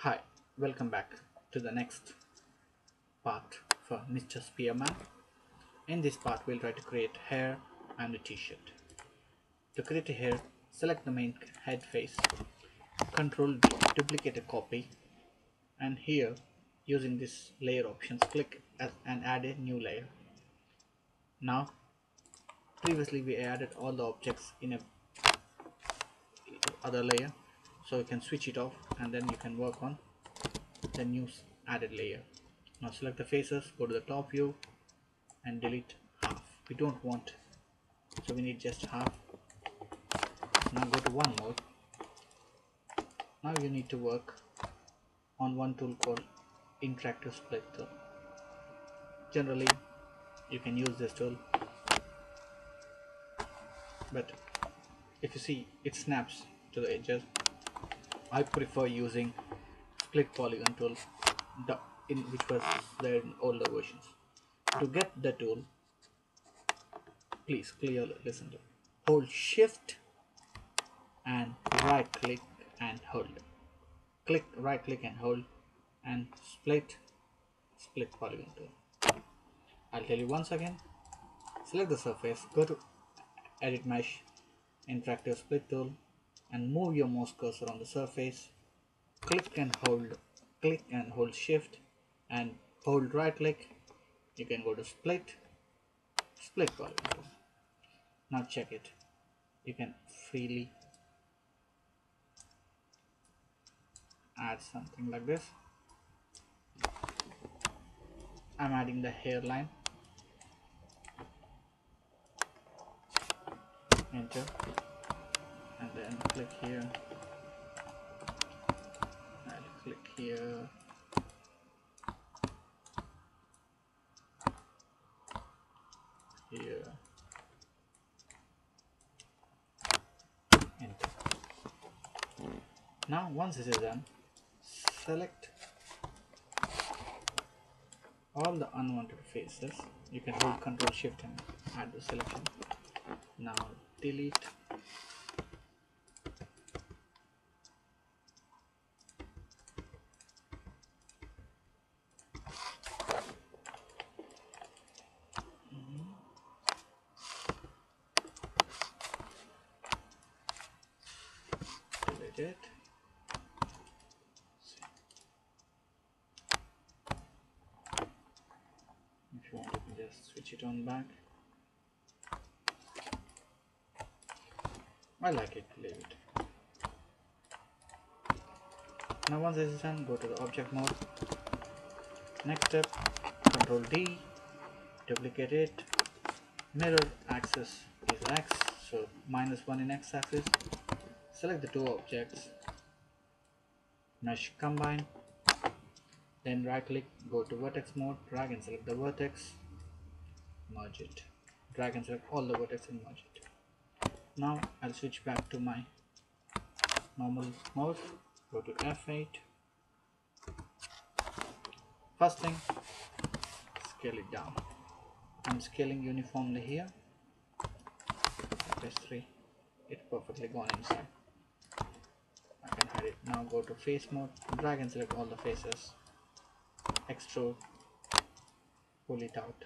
Hi, welcome back to the next part for Mr. SphereMan. In this part, we'll try to create hair and a t-shirt. To create a hair, select the main head face, Ctrl D, duplicate a copy, and here, using this layer options, click and add a new layer. Now, previously we added all the objects in a other layer, so you can switch it off and then you can work on the new added layer. Now select the faces, go to the top view and delete half. We don't want, so we need just half. Now go to one more. Now you need to work on one tool called interactive split tool. Generally you can use this tool, but if you see it snaps to the edges, I prefer using split polygon tool which was there in older versions. To get the tool, please clearly listen to it. Hold shift and right click and hold. Click, right click and hold and split polygon tool. I'll tell you once again. Select the surface, go to edit mesh, interactive split tool and move your mouse cursor on the surface. Click and hold shift and hold right click. You can go to split polygon tool. Now check it. You can freely add something like this. I'm adding the hairline. Enter and then click here. I'll click here. Here. Enter. Now once this is done, select all the unwanted faces. You can hold Ctrl Shift and add the selection. Now delete. Delete it. If you want, you can just switch it on back. I like it, leave it. Now once this is done, go to the object mode. Next step, Ctrl D, duplicate it. Mirror axis is X, so -1 in X axis. Select the two objects, mesh combine, then right click, go to vertex mode, drag and select the vertex, merge it. Drag and select all the vertex and merge it. Now I'll switch back to my normal mode, go to F8. First thing, scale it down. I'm scaling uniformly here. Press 3. It's perfectly gone inside. I can hide it. Now go to face mode, drag and select all the faces. Extrude, pull it out.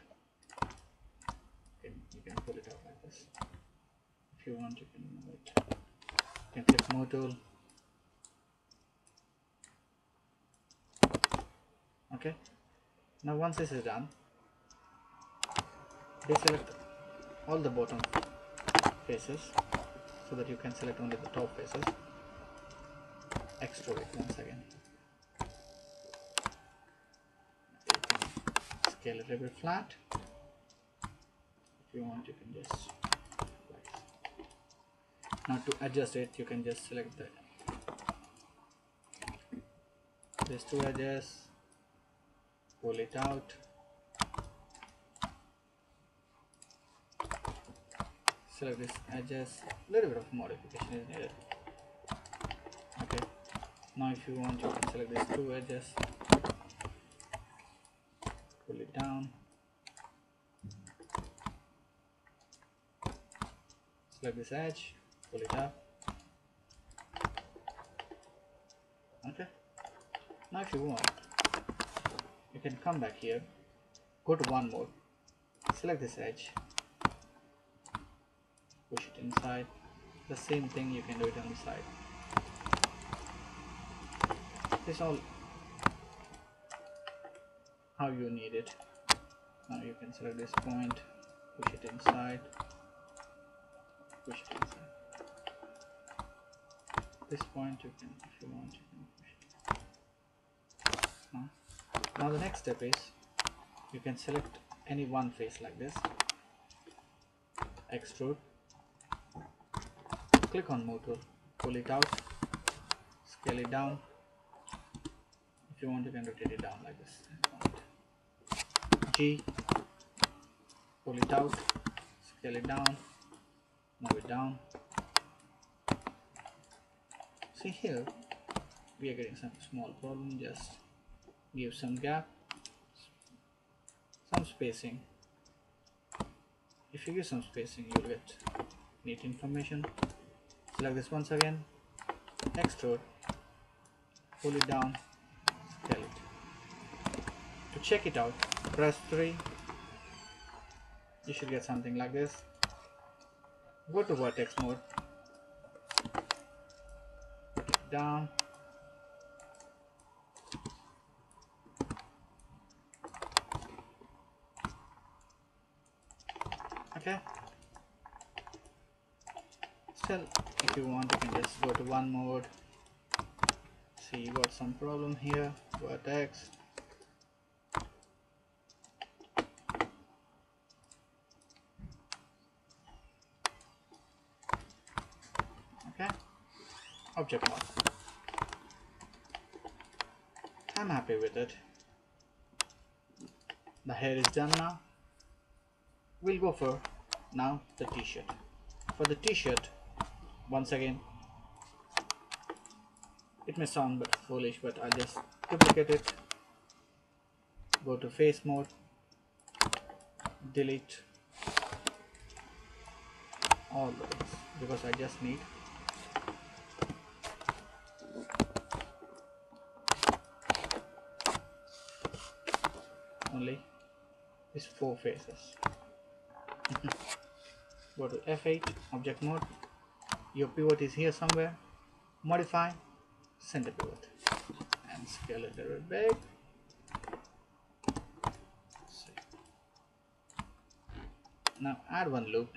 You can pull it out like this. If you want, you can move it. You can click Move tool. Okay. Now once this is done, deselect all the bottom faces so that you can select only the top faces. Extrude it once again. Scale it a bit flat. If you want, you can just like this. Now to adjust it, you can just select these two edges, pull it out, select these edges. Little bit of modification is needed. Okay. Now if you want, you can select these two edges, pull it down, select this edge, pull it up. Okay. Now if you want, you can come back here, go to one mode, select this edge, push it inside. The same thing you can do it on the side. This all how you need it. Now you can select this point, push it inside, push it inside. This point you can, if you want, you can push it. Now the next step is you can select any one face like this, extrude, click on move tool, pull it out, scale it down. If you want, you can rotate it down like this. G, pull it out, scale it down, move it down. See here, we are getting some small problem. Just give some gap, some spacing. If you give some spacing, you'll get neat information. Select this once again, extrude, pull it down, scale it. To check it out, press 3. You should get something like this. Go to vertex mode, put it down, okay. Still, if you want, you can just go to one mode. See, you got some problem here, vertex. Okay, object mode. I'm happy with it. The hair is done now. We'll go for now the t-shirt. For the t-shirt, once again, it may sound but foolish, but I'll just duplicate it, go to face mode, delete all those because I just need only these 4 faces. Go to F8, object mode, your pivot is here somewhere, modify, center pivot, and scale it a little big. Now add one loop.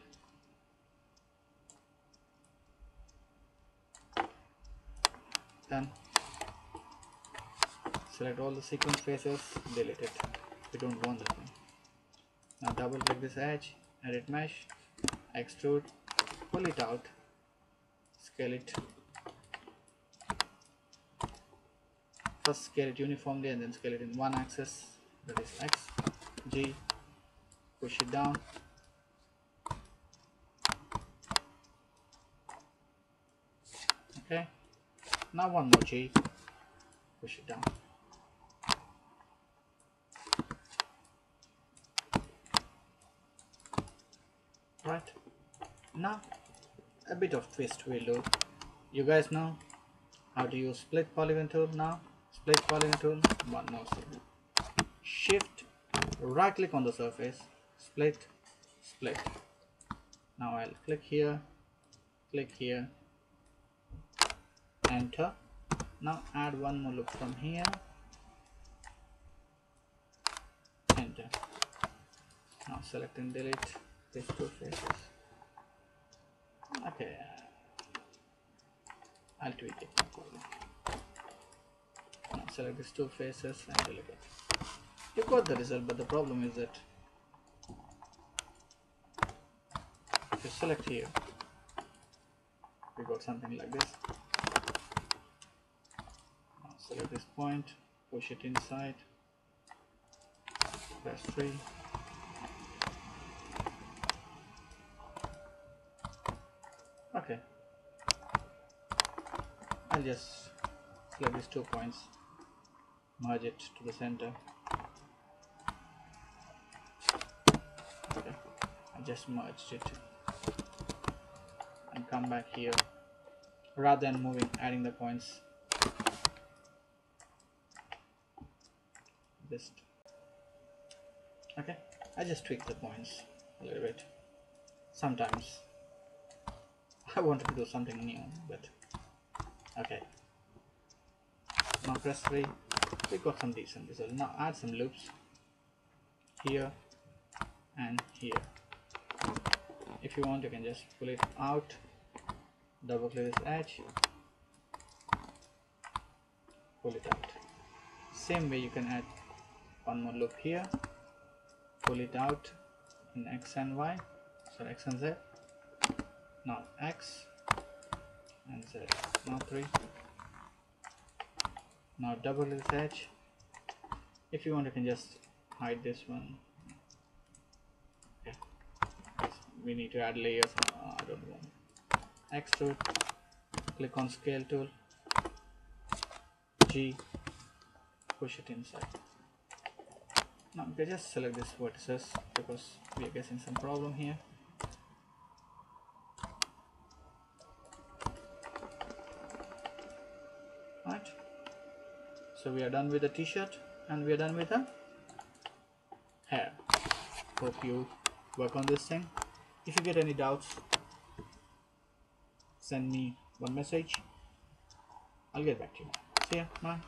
Done. Select all the sequence faces, delete it. We don't want that one. Now double click this edge, edit mesh, extrude, pull it out, scale it. First scale it uniformly and then scale it in one axis, that is X, G, push it down. Okay, now one more G, push it down. Right, now a bit of twist will do. You guys know how to use split polygon tool now. Split polygon tool, one more thing. Shift, right click on the surface, split, split. Now I'll click here, enter. Now add one more loop from here, enter. Now select and delete these 2 faces. Okay, I'll tweak it. No problem. Now select these 2 faces and delete it. You got the result, but the problem is that if you select here, we got something like this. Now select this point, push it inside, press 3. Okay, I'll just select these 2 points, merge it to the center. Okay, I just merged it and come back here. Rather than moving, adding the points, Just okay. I just tweak the points a little bit. Sometimes I wanted to do something new, but okay. Now press 3. We got some decent result. Now add some loops here and here. If you want, you can just pull it out, double click this edge, pull it out. Same way you can add one more loop here, pull it out in X and Y, so X and Z. Now X and Z. Now 3. Now double this edge. If you want, you can just hide this one. Okay. We need to add layers. I don't want. Extrude. Click on scale tool. G. Push it inside. Now we can just select this vertices because we are getting some problem here. Right. So we are done with the t-shirt and we are done with the hair. Hope you work on this thing. If you get any doubts, send me one message. I'll get back to you. See ya. Bye.